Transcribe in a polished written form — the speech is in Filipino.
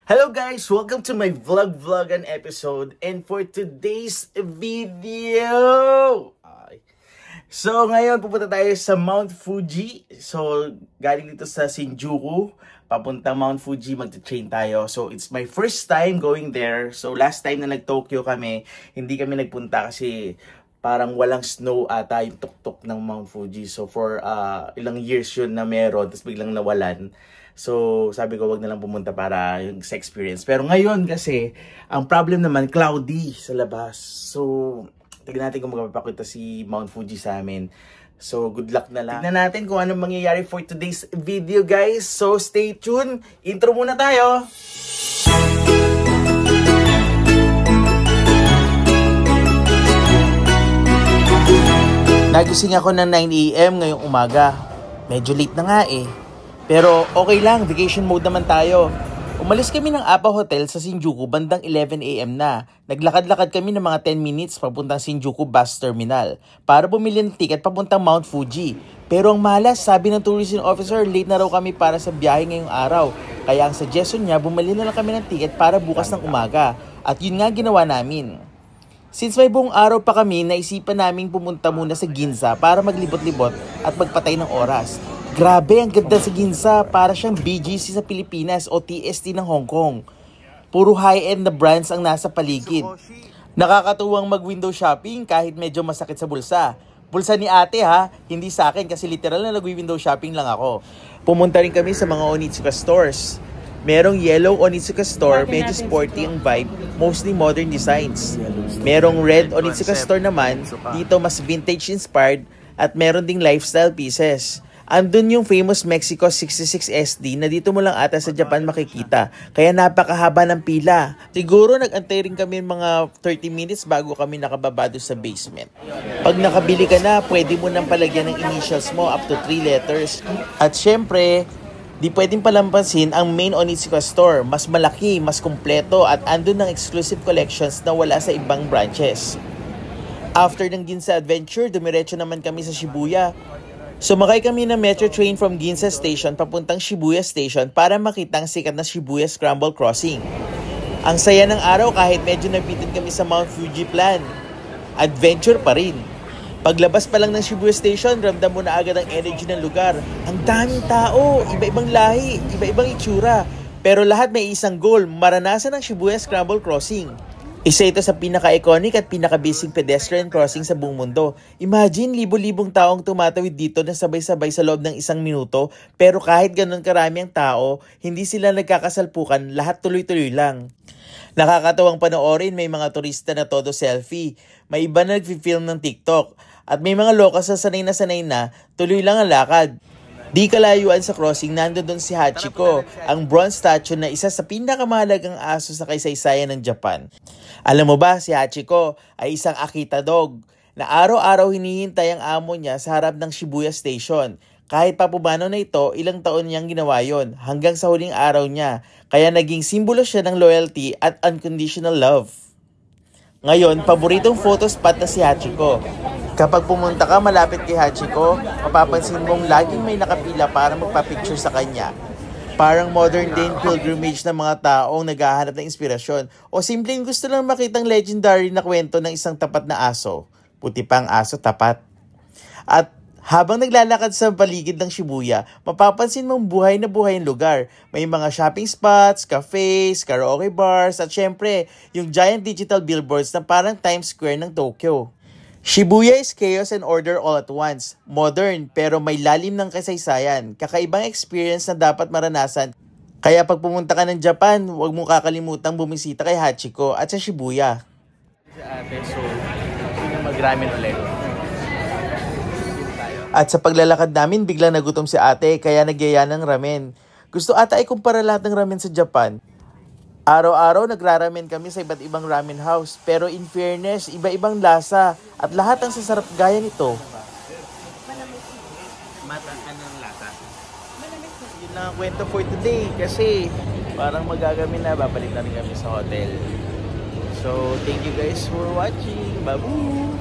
Hello guys! Welcome to my vlog and episode. And for today's video, so ngayon pupunta tayo sa Mount Fuji. So galing dito sa Shinjuku, papuntang Mount Fuji, magta-train tayo. So it's my first time going there. So last time na nag-Tokyo kami, hindi kami nagpunta kasi parang walang snow ata yung tuktok ng Mount Fuji. So for ilang years yun na meron, tapos biglang nawalan. So, sabi ko wag na lang pumunta para yung sa experience. Pero ngayon kasi, ang problem naman, cloudy sa labas. So, tignan natin kung magpapakita si Mount Fuji sa amin. So, good luck na lang. Tignan natin kung anong mangyayari for today's video, guys. So, stay tuned. Intro muna tayo. Nagising ako ng 9 AM ngayong umaga. Medyo late na nga eh. Pero okay lang, vacation mode naman tayo. Umalis kami ng Appa Hotel sa Shinjuku bandang 11 AM na. Naglakad-lakad kami ng mga 10 minutes papuntang Shinjuku Bus Terminal para bumili ng ticket papuntang Mount Fuji. Pero ang malas, sabi ng tourism officer, late na raw kami para sa biyahe ngayong araw. Kaya ang suggestion niya, bumili na lang kami ng ticket para bukas ng umaga. At yun nga ginawa namin. Since may buong araw pa kami, naisipan naming pumunta muna sa Ginza para maglibot-libot at magpatay ng oras. Grabe, ang ganda sa Ginza, para siyang BGC sa Pilipinas o TST ng Hong Kong. Puro high-end na brands ang nasa paligid. Nakakatuwang mag-window shopping kahit medyo masakit sa bulsa. Bulsa ni ate ha, hindi sa akin kasi literal na nag-window shopping lang ako. Pumunta rin kami sa mga Onitsuka stores. Merong yellow Onitsuka store, medyo sporty ang vibe, mostly modern designs. Merong red Onitsuka store naman, dito mas vintage inspired at meron ding lifestyle pieces. Andun yung famous Mexico 66 SD na dito mo lang ata sa Japan makikita. Kaya napakahaba ng pila. Siguro nag-antay rin kami mga 30 minutes bago kami nakababa doon sa basement. Pag nakabili ka na, pwede mo nang palagyan ng initials mo up to 3 letters. At syempre, di pwedeng palampasin ang main Onitsuka store. Mas malaki, mas kumpleto at andun ng exclusive collections na wala sa ibang branches. After ng Ginza Adventure, dumiretso naman kami sa Shibuya. Sumakay kami ng metro train from Ginza Station papuntang Shibuya Station para makita ang sikat na Shibuya Scramble Crossing. Ang saya ng araw kahit medyo nabitin kami sa Mount Fuji plan. Adventure pa rin. Paglabas pa lang ng Shibuya Station, ramdam mo na agad ang energy ng lugar. Ang daming tao, iba-ibang lahi, iba-ibang itsura. Pero lahat may isang goal, maranasan ang Shibuya Scramble Crossing. Isa ito sa pinaka-iconic at pinaka-basic pedestrian crossing sa buong mundo. Imagine, libo-libong taong tumatawid dito na sabay-sabay sa loob ng 1 minuto, pero kahit ganun karami ang tao, hindi sila nagkakasalpukan, lahat tuloy-tuloy lang. Nakakatawang panoorin, may mga turista na todo selfie, may iba na nag-film ng TikTok, at may mga locals na sanay na, tuloy lang ang lakad. Di kalayuan sa crossing, nandoon si Hachiko, ang bronze statue na isa sa pinakamahalagang aso sa kaysaysayan ng Japan. Alam mo ba, si Hachiko ay isang Akita dog na araw-araw hinihintay ang amo niya sa harap ng Shibuya Station. Kahit papumano na ito, ilang taon niyang ginawa yon hanggang sa huling araw niya. Kaya naging simbolo siya ng loyalty at unconditional love. Ngayon, paboritong photo spot na si Hachiko. Kapag pumunta ka malapit kay Hachiko, mapapansin mong laging may nakapila para magpa-picture sa kanya. Parang modern day pilgrimage ng mga taong naghahanap ng inspirasyon o simpleng gusto lang makitang legendary na kwento ng isang tapat na aso. Puti pa ang aso, tapat. At habang naglalakad sa paligid ng Shibuya, mapapansin mong buhay na buhay ang lugar. May mga shopping spots, cafes, karaoke bars, at syempre, yung giant digital billboards na parang Times Square ng Tokyo. Shibuya is chaos and order all at once. Modern pero may lalim ng kasaysayan. Kakaibang experience na dapat maranasan. Kaya pag pumunta ka ng Japan, huwag mong kakalimutang bumisita kay Hachiko at sa Shibuya. Si ate, so mag-ramen ulit. At sa paglalakad namin, biglang nagutom si ate kaya nagyaya ng ramen. Gusto ata ikumpara lahat ng ramen sa Japan. Araw-araw nagraramen kami sa iba't ibang ramen house. Pero in fairness, iba-ibang lasa. At lahat ang sasarap gaya nito. Matakan ng lasa. Yun lang ang kwento for today. Kasi parang magagamin na, babalik na rin kami sa hotel. So, thank you guys for watching. Babu!